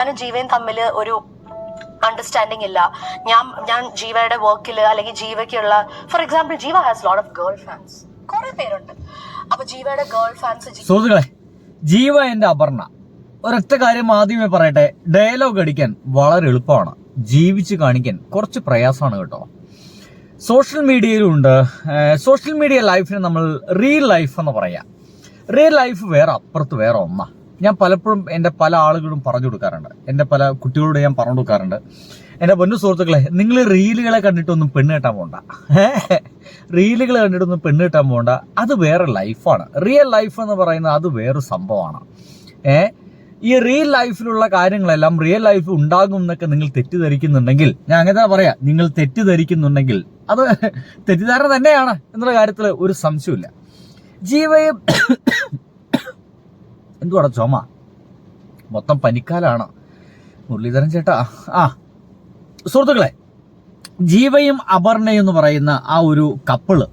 ഞാനും ജീവയും തമ്മിൽ ഒരു അണ്ടർസ്റ്റാൻഡിങ് ഇല്ല. ഞാൻ ജീവയുടെ വർക്കിൽ അല്ലെങ്കിൽ ജീവയ്ക്കുള്ള, ഫോർ എക്സാമ്പിൾ, ജീവ has lot of girl fans, കുറെ പേരുണ്ട്. അപ്പൊ ജീവയുടെ ഗേൾ ഫാൻസ്. സുഹൃത്തുക്കളെ, ജീവ എന്റെ അപർണ. ഒരൊറ്റ കാര്യം ആദ്യമേ പറയട്ടെ, ഡയലോഗ് അടിക്കാൻ വളരെ എളുപ്പമാണ്, ജീവിച്ച് കാണിക്കാൻ കുറച്ച് പ്രയാസമാണ് കേട്ടോ. സോഷ്യൽ മീഡിയയിലുണ്ട്. സോഷ്യൽ മീഡിയ ലൈഫിന് നമ്മൾ റിയൽ ലൈഫ് എന്ന് പറയാം. റിയൽ ലൈഫ് വേറെ, അപ്പുറത്ത് വേറെ ഒന്നാ. ഞാൻ പലപ്പോഴും എൻ്റെ പല ആളുകളും പറഞ്ഞു കൊടുക്കാറുണ്ട്, എൻ്റെ പല കുട്ടികളോട് ഞാൻ പറഞ്ഞു കൊടുക്കാറുണ്ട്, എൻ്റെ പൊന്നു സുഹൃത്തുക്കളെ, നിങ്ങൾ റീലുകളെ കണ്ടിട്ടൊന്നും പെണ്ണ് കെട്ടാൻ പോകണ്ട. റീലുകൾ കണ്ടിട്ടൊന്നും പെണ്ണ് കെട്ടാൻ പോകണ്ട. അത് വേറെ ലൈഫാണ്. റിയൽ ലൈഫ് എന്ന് പറയുന്നത് അത് വേറെ സംഭവമാണ്. ഈ റിയൽ ലൈഫിലുള്ള കാര്യങ്ങളെല്ലാം റിയൽ ലൈഫ് ഉണ്ടാകും എന്നൊക്കെ നിങ്ങൾ തെറ്റിദ്ധരിക്കുന്നുണ്ടെങ്കിൽ, ഞാൻ അങ്ങനെ പറയാം, നിങ്ങൾ തെറ്റിദ്ധരിക്കുന്നുണ്ടെങ്കിൽ അത് തെറ്റിദ്ധാരണ തന്നെയാണ് എന്നുള്ള കാര്യത്തിൽ ഒരു സംശയമില്ല. ജീവയും എന്തുവാടാ ചുമ, മൊത്തം പനിക്കാലാണ് മുരളീധരൻ ചേട്ടാ. സുഹൃത്തുക്കളെ, ജീവയും അപർണയും എന്ന് പറയുന്ന ആ ഒരു കപ്പിള്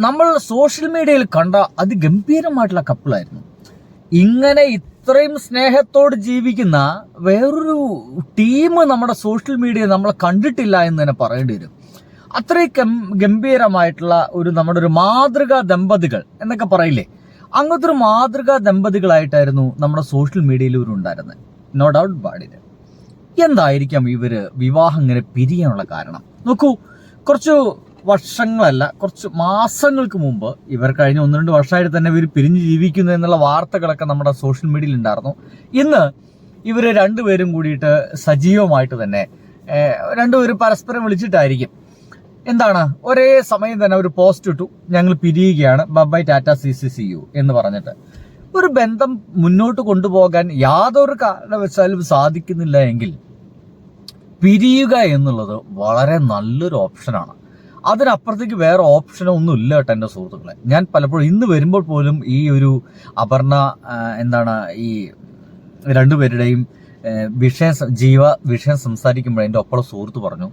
നമ്മൾ സോഷ്യൽ മീഡിയയിൽ കണ്ട അതിഗംഭീരമായിട്ടുള്ള കപ്പിളായിരുന്നു. ഇങ്ങനെ ഇത്രയും സ്നേഹത്തോട് ജീവിക്കുന്ന വേറൊരു ടീം നമ്മുടെ സോഷ്യൽ മീഡിയ നമ്മൾ കണ്ടിട്ടില്ല എന്ന് തന്നെ പറയേണ്ടി വരും. അത്രയും ഗംഭീരമായിട്ടുള്ള നമ്മുടെ ഒരു മാതൃകാ ദമ്പതികൾ എന്നൊക്കെ പറയില്ലേ, അങ്ങനത്തെ ഒരു മാതൃകാ ദമ്പതികളായിട്ടായിരുന്നു നമ്മുടെ സോഷ്യൽ മീഡിയയിൽ ഇവരുണ്ടായിരുന്നത്. No doubt about it. എന്തായിരിക്കാം ഇവര് വിവാഹം ഇങ്ങനെ പിരിയാനുള്ള കാരണം? നോക്കൂ, കുറച്ചു വർഷങ്ങളല്ല, കുറച്ച് മാസങ്ങൾക്ക് മുമ്പ്, ഇവർ കഴിഞ്ഞ 1-2 വർഷമായിട്ട് തന്നെ ഇവർ പിരിഞ്ഞ് ജീവിക്കുന്നു എന്നുള്ള വാർത്തകളൊക്കെ നമ്മുടെ സോഷ്യൽ മീഡിയയിൽ ഉണ്ടായിരുന്നു. ഇന്ന് ഇവർ രണ്ടുപേരും കൂടിയിട്ട് സജീവമായിട്ട് തന്നെ രണ്ടുപേരും പരസ്പരം വിളിച്ചിട്ടായിരിക്കും എന്താണ് ഒരേ സമയം തന്നെ ഒരു പോസ്റ്റ് ഇട്ടു, ഞങ്ങൾ പിരിയുകയാണ്, ബൈ ടാറ്റ CCCU എന്ന് പറഞ്ഞിട്ട്. ഒരു ബന്ധം മുന്നോട്ട് കൊണ്ടുപോകാൻ യാതൊരു കാരണവശാലും സാധിക്കുന്നില്ല എങ്കിൽ പിരിയുക എന്നുള്ളത് വളരെ നല്ലൊരു ഓപ്ഷനാണ്. അതിനപ്പുറത്തേക്ക് വേറെ ഓപ്ഷനൊന്നും ഇല്ല കേട്ടോ എൻ്റെ സുഹൃത്തുക്കളെ. ഞാൻ പലപ്പോഴും ഇന്ന് വരുമ്പോൾ പോലും ഈ ഒരു അപർണ ഈ രണ്ടുപേരുടെയും വിഷയം സംസാരിക്കുമ്പോൾ എൻ്റെ ഒപ്പമുള്ള സുഹൃത്ത് പറഞ്ഞു,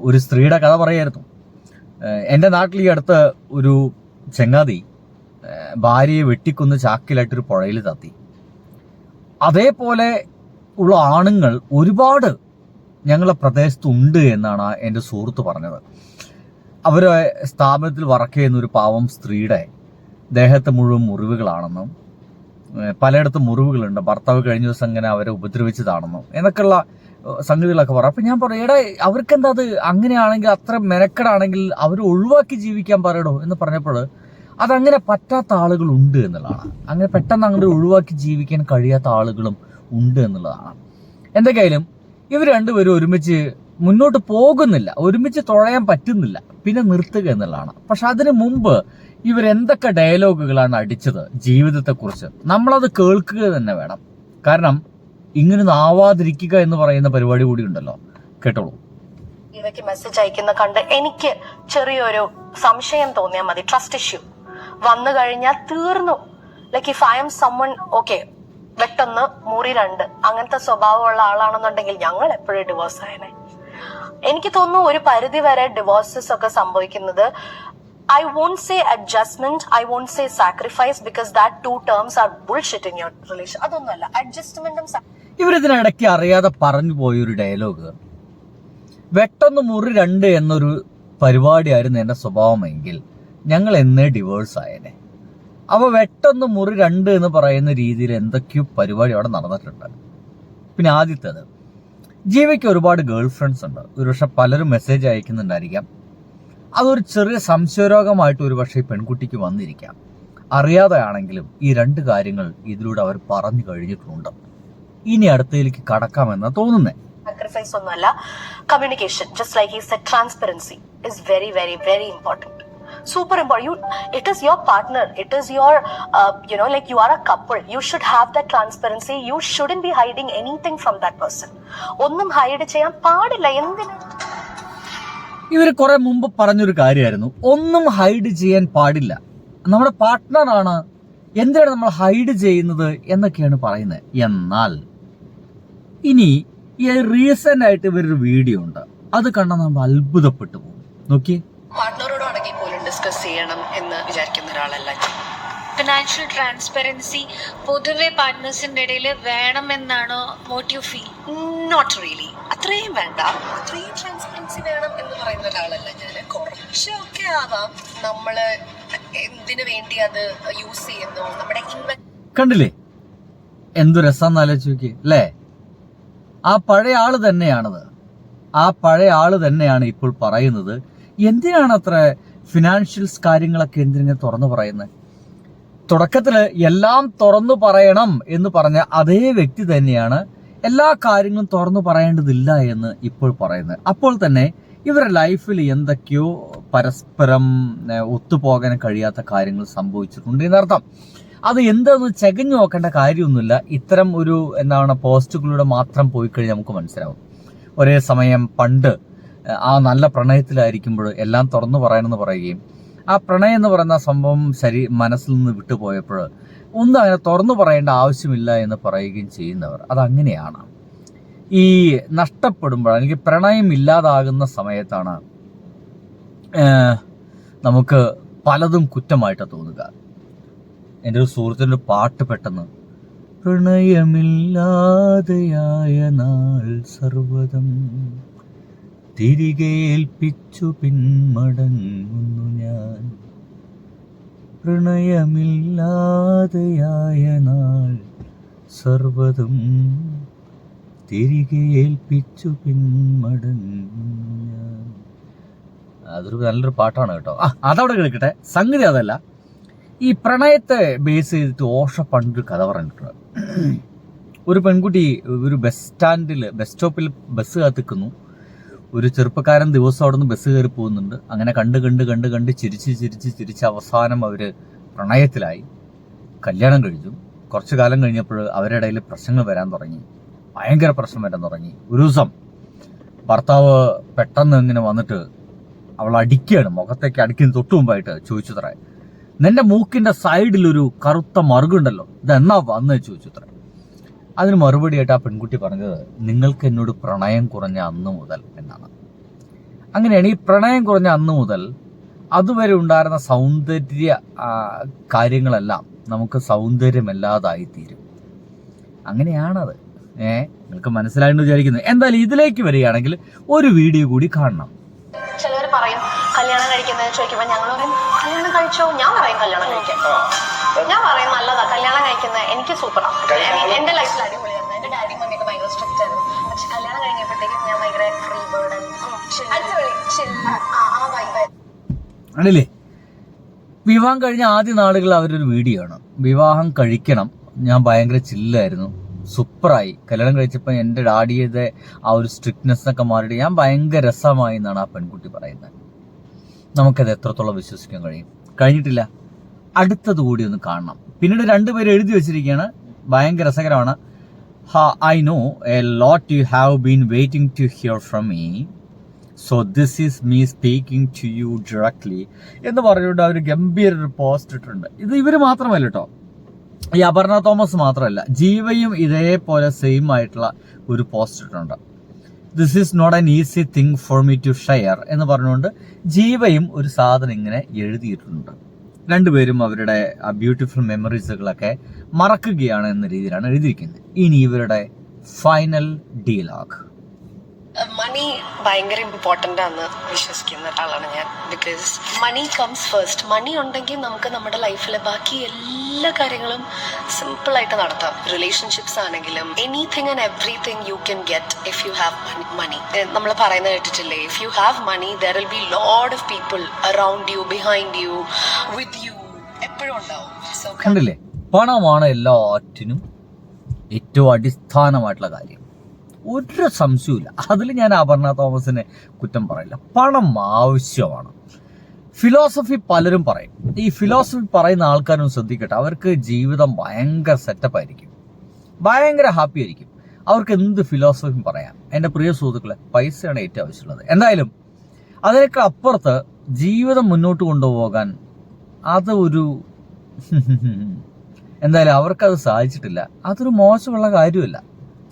ഒരു സ്ത്രീയുടെ കഥ പറയായിരുന്നു. എൻ്റെ നാട്ടിൽ ഈ അടുത്ത് ഒരു ചങ്ങാതി ഭാര്യയെ വെട്ടിക്കൊന്ന് ചാക്കിലായിട്ടൊരു പുഴയിൽ തത്തി. അതേപോലെ ഉള്ള ആണുങ്ങൾ ഒരുപാട് ഞങ്ങളുടെ പ്രദേശത്തുണ്ട് എന്നാണ് എൻ്റെ സുഹൃത്ത് പറഞ്ഞത്. അവരെ സ്ഥാപനത്തിൽ വർക്ക് ചെയ്യുന്ന ഒരു പാവം സ്ത്രീയുടെ ദേഹത്ത് മുഴുവൻ മുറിവുകളാണെന്നും പലയിടത്തും മുറിവുകളുണ്ട്, ഭർത്താവ് കഴിഞ്ഞ ദിവസം അങ്ങനെ അവരെ ഉപദ്രവിച്ചതാണെന്നും എന്നൊക്കെയുള്ള സംഗതികളൊക്കെ പറയാം. അപ്പം ഞാൻ പറയും, എടാ അവർക്കെന്താ അത് അങ്ങനെയാണെങ്കിൽ, അത്ര മെനക്കെടാണെങ്കിൽ അവർ ഒഴിവാക്കി ജീവിക്കാൻ പറയടോ എന്ന് പറഞ്ഞപ്പോൾ അതങ്ങനെ പറ്റാത്ത ആളുകളുണ്ട് എന്നുള്ളതാണ്. അങ്ങനെ പെട്ടെന്ന് അങ്ങനെ ഒഴിവാക്കി ജീവിക്കാൻ കഴിയാത്ത ആളുകളും ഉണ്ട് എന്നുള്ളതാണ്. എന്തൊക്കെയായാലും ഇവർ രണ്ടുപേരും ഒരുമിച്ച് മുന്നോട്ട് പോകുന്നില്ല, ഒരുമിച്ച് തുഴയാൻ പറ്റുന്നില്ല, പിന്നെ നിർത്തുക എന്നുള്ളതാണ്. പക്ഷെ അതിനു മുമ്പ് ഇവരെന്തൊക്കെ ഡയലോഗുകളാണ് അടിച്ചത് ജീവിതത്തെക്കുറിച്ച്, നമ്മളത് കേൾക്കുക തന്നെ വേണം. കാരണം ഇങ്ങനെ ആവാതിരിക്കുക എന്ന് പറയുന്ന പരിപാടി കൂടി ഉണ്ടല്ലോ, കേട്ടോളൂ. ഇവയ്ക്ക് മെസ്സേജ് അയക്കുന്ന കണ്ട് എനിക്ക് ചെറിയൊരു സംശയം തോന്നിയാൽ മതി. ട്രസ്റ്റ് ഇഷ്യൂ വന്നു കഴിഞ്ഞാൽ തീർന്നു. Like if I'm summon, okay, വെട്ടൊന്ന് മുറി 2 അങ്ങനത്തെ സ്വഭാവമുള്ള ആളാണെന്നുണ്ടെങ്കിൽ ഞങ്ങൾ എപ്പോഴും ഡിവോഴ്സ് ആയനെ. എനിക്ക് തോന്നുന്നു ഒരു പരിധി വരെ ഡിവോഴ്സസ് ഒക്കെ സംഭവിക്കുന്നത്, I won't say adjustment, I won't say sacrifice, because that two terms are bullshit in your relation. അതൊന്നുമല്ല അഡ്ജസ്റ്റ്മെന്റും. ഇവരിതിനിടയ്ക്ക് അറിയാതെ പറഞ്ഞു പോയൊരു ഡയലോഗ്, വെട്ടൊന്ന് മുറി 2 എന്നൊരു പരിപാടിയായിരുന്നു എൻ്റെ സ്വഭാവമെങ്കിൽ ഞങ്ങൾ എന്നേ ഡിവോഴ്സ് ആയേനെ. അപ്പോൾ വെട്ടൊന്ന് മുറി 2 എന്ന് പറയുന്ന രീതിയിൽ എന്തൊക്കെയോ പരിപാടി അവിടെ നടന്നിട്ടുണ്ട്. പിന്നെ ആദ്യത്തേത്, ജീവയ്ക്ക് ഒരുപാട് ഗേൾ ഫ്രണ്ട്സ് ഉണ്ട്. ഒരുപക്ഷെ പലരും മെസ്സേജ് അയക്കുന്നുണ്ടായിരിക്കാം. അതൊരു ചെറിയ സംശയരോഗമായിട്ട് ഒരു പക്ഷേ പെൺകുട്ടിക്ക് വന്നിരിക്കാം. അറിയാതെ ആണെങ്കിലും ഈ 2 കാര്യങ്ങൾ ഇതിലൂടെ അവർ പറഞ്ഞു കഴിഞ്ഞിട്ടുണ്ട്. ഇനി അടുത്തതിലേക്ക് കടക്കാമെന്നാണ് തോന്നുന്നത്. സാക്രിഫൈസ് ഒന്നുമല്ല, communication, just like he said, transparency is very very very important. Super important. It is your partner. It is your, like you are a couple. You should have that transparency. You shouldn't be hiding anything from that person. ഒന്നും hide ചെയ്യാൻ പാടില്ല. എന്തിനാ? ഇവർ കുറെ മുമ്പ് പറഞ്ഞൊരു കാര്യമായിരുന്നു, ഒന്നും ഹൈഡ് ചെയ്യാൻ പാടില്ല, നമ്മുടെ പാർട്ട്ണറാണ്, എന്തിനാണ് നമ്മൾ ഹൈഡ് ചെയ്യുന്നത് എന്നൊക്കെയാണ് പറയുന്നത്. എന്നാൽ ഇനി ഈ റീസെന്റ് ആയിട്ട് ഇവരൊരു വീഡിയോ ഉണ്ട്, അത് കണ്ടാൽ നമ്മൾ അത്ഭുതപ്പെട്ടു പോകും. നോക്കിയേ. പാർട്ട്ണറോട് ആണെങ്കിൽ പോലും ഡിസ്കസ് ചെയ്യണം എന്ന് വിചാരിക്കുന്ന ഒരാളല്ല. ഫിനാൻഷ്യൽ ട്രാൻസ്പെറൻസി പൊതുവെ പാർട്ട്നേഴ്സിന്റെ ഇടയിൽ വേണമെന്നാണോ what you feel? Not really. അത്രയും വേണ്ട, അത്രയും ട്രാൻസ്പെറൻസി വേണം എന്ന് പറയുന്ന ഒരാളല്ല ഞാൻ. കുറച്ചൊക്കെ ആവാം. നമ്മള് എന്തിനു വേണ്ടി അത് യൂസ് ചെയ്യുന്നു, നമ്മുടെ കണ്ടില്ലേ എന്തു രസം ആലോചിച്ച് നോക്കി അല്ലേ? ആ പഴയ ആള് തന്നെയാണത്. ആ പഴയ ആള് തന്നെയാണ് ഇപ്പോൾ പറയുന്നത്. എന്തിനാണ് അത്ര ഫിനാൻഷ്യൽസ് കാര്യങ്ങളൊക്കെ എന്തിനെ തുറന്നു പറയുന്നത്? തുടക്കത്തില് എല്ലാം തുറന്നു പറയണം എന്ന് പറഞ്ഞ അതേ വ്യക്തി തന്നെയാണ് എല്ലാ കാര്യങ്ങളും തുറന്നു പറയേണ്ടതില്ല എന്ന് ഇപ്പോൾ പറയുന്നത്. അപ്പോൾ തന്നെ ഇവരുടെ ലൈഫിൽ എന്തൊക്കെയോ പരസ്പരം ഒത്തുപോകാൻ കഴിയാത്ത കാര്യങ്ങൾ സംഭവിച്ചിട്ടുണ്ട് എന്നർത്ഥം. അത് എന്താന്ന് ചകഞ്ഞു നോക്കേണ്ട കാര്യമൊന്നുമില്ല. ഇത്തരം ഒരു പോസ്റ്റുകളിലൂടെ മാത്രം പോയി കഴിഞ്ഞാൽ നമുക്ക് മനസ്സിലാവും. ഒരേ സമയം പണ്ട് ആ നല്ല പ്രണയത്തിലായിരിക്കുമ്പോൾ എല്ലാം തുറന്നു പറയണമെന്ന് പറയുകയും ആ പ്രണയം എന്ന് പറയുന്ന സംഭവം മനസ്സിൽ നിന്ന് വിട്ടുപോയപ്പോൾ ഒന്നും അങ്ങനെ തുറന്നു പറയേണ്ട ആവശ്യമില്ല എന്ന് പറയുകയും ചെയ്യുന്നവർ അതങ്ങനെയാണ്. ഈ നഷ്ടപ്പെടുമ്പോൾ അല്ലെങ്കിൽ പ്രണയം ഇല്ലാതാകുന്ന സമയത്താണ് നമുക്ക് പലതും കുറ്റമായിട്ട് തോന്നുക. എൻ്റെ ഒരു സുഹൃത്തിൻ്റെ പാട്ട് പെട്ടെന്ന് പ്രണയമില്ലാതെയായ നാൾ സർവ്വതം തിരികെ ഏൽപ്പിച്ചു പിന്മടങ്ങുന്നു ഞാൻ. പ്രണയമില്ലാതെയായ നാൾ സർവ്വതം തിരികെ ഏൽപ്പിച്ചു പിന്മടങ്ങുന്നു ഞാൻ. അതൊരു നല്ലൊരു പാട്ടാണ് കേട്ടോ. അതവിടെ കേൾക്കട്ടെ. സംഗതി അതല്ല, ഈ പ്രണയത്തെ ബേസ് ചെയ്തിട്ട് ഓഷ പണ്ടൊരു കഥ പറഞ്ഞിട്ടുണ്ട്. ഒരു പെൺകുട്ടി ഒരു ബസ് സ്റ്റോപ്പിൽ ബസ് കാത്തിക്കുന്നു. ഒരു ചെറുപ്പക്കാരൻ ദിവസം അവിടെ നിന്ന് ബസ് കയറി പോകുന്നുണ്ട്. അങ്ങനെ കണ്ട് ചിരിച്ച് അവസാനം അവര് പ്രണയത്തിലായി, കല്യാണം കഴിച്ചു. കുറച്ചു കാലം കഴിഞ്ഞപ്പോൾ അവരുടെ ഇടയിൽ പ്രശ്നങ്ങൾ വരാൻ തുടങ്ങി, ഭയങ്കര പ്രശ്നം വരാൻ തുടങ്ങി. ഒരു ദിവസം ഭർത്താവ് പെട്ടെന്ന് ഇങ്ങനെ വന്നിട്ട് അവൾ അടിക്കുകയാണ്, മുഖത്തേക്ക് അടിക്കുന്ന തൊട്ടു മുമ്പായിട്ട് ചോദിച്ചുത്രേ, നിന്റെ മൂക്കിന്റെ സൈഡിലൊരു കറുത്ത മറുകുണ്ടല്ലോ, ഇതെന്നാ വന്ന് ചോദിച്ചുത്രേ. അതിന് മറുപടിയായിട്ട് ആ പെൺകുട്ടി പറഞ്ഞത്, നിങ്ങൾക്ക് എന്നോട് പ്രണയം കുറഞ്ഞ അന്ന് മുതൽ എന്നാണ്. അങ്ങനെയാണ് ഈ പ്രണയം കുറഞ്ഞ അന്ന് മുതൽ അതുവരെ ഉണ്ടായിരുന്ന സൗന്ദര്യ കാര്യങ്ങളെല്ലാം നമുക്ക് സൗന്ദര്യമല്ലാതായി തീരും. അങ്ങനെയാണത്. നിങ്ങൾക്ക് മനസ്സിലായെന്ന് വിചാരിക്കുന്നത്. എന്തായാലും ഇതിലേക്ക് വരികയാണെങ്കിൽ ഒരു വീഡിയോ കൂടി കാണണം. ചിലർ പറയും കല്യാണം കഴിക്കുന്നത് ചോദിക്കുമ്പോൾ ഞങ്ങൾ പറയും കല്യാണം കഴിച്ചോ. ഞാൻ പറയും കല്യാണം കഴിക്കാൻ. ഞാൻ പറയും നല്ലതാ കല്യാണം കഴിക്കുന്നത്, എനിക്ക് സൂപ്പറാണ്, എന്റെ ലൈഫിൽ അടിപൊളിയായിരുന്നു. എന്റെ ഡാഡി മമ്മിയൊക്കെ ഭയങ്കര സ്ട്രിക്റ്റ് ആയിരുന്നു. പക്ഷെ കല്യാണം കഴിഞ്ഞപ്പോഴത്തേക്കും ഞാൻ ഭയങ്കര ഫ്രീ ബേർഡ് ആണല്ലേ. വിവാഹം കഴിഞ്ഞ ആദ്യ നാളുകൾ അവരൊരു വീഡിയോ ആണ്. വിവാഹം കഴിക്കണം, ഞാൻ ഭയങ്കര ചില്ലായിരുന്നു, സൂപ്പറായി. കല്യാണം കഴിച്ചപ്പോൾ എൻ്റെ ഡാഡിയുടെ ആ ഒരു സ്ട്രിക്ട്നെസ് ഒക്കെ മാറിയിട്ട് ഞാൻ ഭയങ്കര രസമായി എന്നാണ് ആ പെൺകുട്ടി പറയുന്നത്. നമുക്കത് എത്രത്തോളം വിശ്വസിക്കാൻ കഴിയും? കഴിഞ്ഞിട്ടില്ല, അടുത്തത് കൂടി ഒന്ന് കാണണം. പിന്നീട് രണ്ടുപേരും എഴുതി വെച്ചിരിക്കുകയാണ്, ഭയങ്കര രസകരമാണ്. I know a lot you have been waiting to hear from me, so this is me speaking to you directly എന്ന് പറഞ്ഞുകൊണ്ട് അവർ ഗംഭീര ഒരു പോസ്റ്റ് ഇട്ടിട്ടുണ്ട്. ഇത് ഇവർ മാത്രമല്ല കേട്ടോ, ഈ അപർണ തോമസ് മാത്രമല്ല, ജീവയും ഇതേപോലെ സെയിം ആയിട്ടുള്ള ഒരു പോസ്റ്റ് ഇട്ടിട്ടുണ്ട്. This is not an easy thing for me to share എന്ന് പറഞ്ഞുകൊണ്ട് ജീവയും ഒരു സാധനം ഇങ്ങനെ എഴുതിയിട്ടുണ്ട്. രണ്ടുപേരും അവരുടെ ആ ബ്യൂട്ടിഫുൾ മെമ്മറീസുകളൊക്കെ മറക്കുകയാണ് എന്ന രീതിയിലാണ് എഴുതിയിരിക്കുന്നത്. ഇനി ഇവരുടെ ഫൈനൽ ഡയലോഗ്. മണി ഭയങ്കര ഇമ്പോർട്ടൻ്റ് ആണെന്ന് വിശ്വസിക്കുന്ന ഒരാളാണ് ഞാൻ. Because money comes first. Money ഉണ്ടെങ്കിൽ നമുക്ക് നമ്മുടെ ലൈഫിലെ ബാക്കി എല്ലാ കാര്യങ്ങളും സിമ്പിളായിട്ട് നടത്താം. റിലേഷൻഷിപ്സ് ആണെങ്കിലും anything and everything you can get if you have money. നമ്മൾ പറയുന്നത് കേട്ടിട്ടില്ലേ, if you have money there will be lot of people around you, behind you, with you, എപ്പോഴും ഉണ്ടാവും. സോ കണ്ടില്ലേ, പണമാണ് എല്ലാറ്റിനും ഏറ്റവും അടിസ്ഥാനമായിട്ടുള്ള കാര്യം. ഒരു സംശയമില്ല, അതിൽ ഞാൻ അപർണ തോമസിനെ കുറ്റം പറയില്ല. പണം ആവശ്യമാണ്. ഫിലോസഫി പലരും പറയും. ഈ ഫിലോസഫി പറയുന്ന ആൾക്കാരും ശ്രദ്ധിക്കട്ടെ, അവർക്ക് ജീവിതം ഭയങ്കര സെറ്റപ്പായിരിക്കും, ഭയങ്കര ഹാപ്പി ആയിരിക്കും. അവർക്ക് എന്ത് ഫിലോസഫി പറയാം. എൻ്റെ പ്രിയ സുഹൃത്തുക്കളെ, പൈസയാണ് ഏറ്റവും ആവശ്യമുള്ളത്. എന്തായാലും അതിനൊക്കെ അപ്പുറത്ത് ജീവിതം മുന്നോട്ട് കൊണ്ടുപോകാൻ അത് ഒരു എന്തായാലും അവർക്കത് സാധിച്ചിട്ടില്ല. അതൊരു മോശമുള്ള കാര്യമല്ല.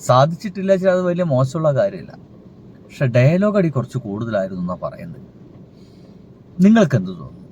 സാധിച്ചിട്ടില്ല വെച്ചാൽ അത് വലിയ മോശമുള്ള കാര്യമില്ല. പക്ഷെ ഡയലോഗ് അടി കുറച്ച് കൂടുതലായിരുന്നു എന്നാണ് പറയുന്നത്. നിങ്ങൾക്ക് എന്ത് തോന്നുന്നു?